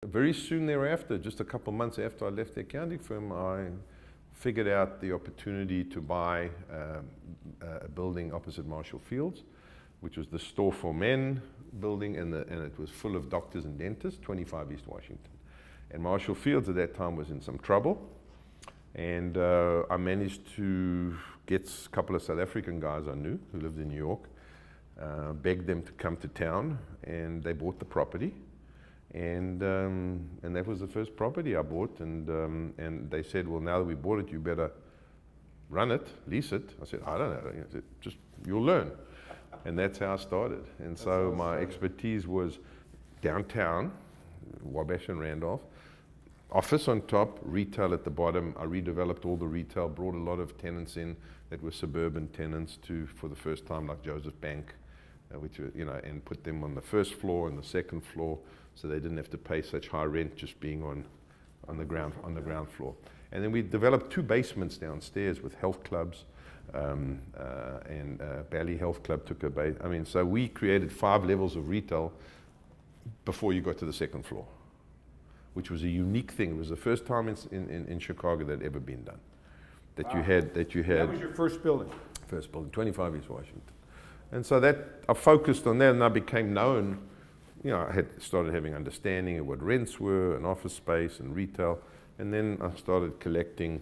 very soon thereafter, just a couple of months after I left the accounting firm, I figured out the opportunity to buy a building opposite Marshall Fields, which was the Store for Men building, and it was full of doctors and dentists, 25 East Washington. And Marshall Fields at that time was in some trouble, and I managed to get a couple of South African guys I knew who lived in New York, begged them to come to town, and they bought the property. And that was the first property I bought, and they said, well, now that we bought it, you better run it, lease it. I said, I don't know. I said, just, you'll learn. And that's how I started. And so my expertise was downtown, Wabash and Randolph, office on top, retail at the bottom. I redeveloped all the retail, brought a lot of tenants in that were suburban tenants for the first time, like Joseph Bank, which were, and put them on the first floor and the second floor, so they didn't have to pay such high rent just being on the ground floor. And then we developed 2 basements downstairs with health clubs, and Bally Health Club took a base. I mean, so we created 5 levels of retail before you got to the second floor, which was a unique thing. It was the first time in Chicago that had ever been done. That you had. That was your first building. First building, 25 East Washington. And so I focused on that, and I became known. I had started having understanding of what rents were, and office space, and retail. And then I started collecting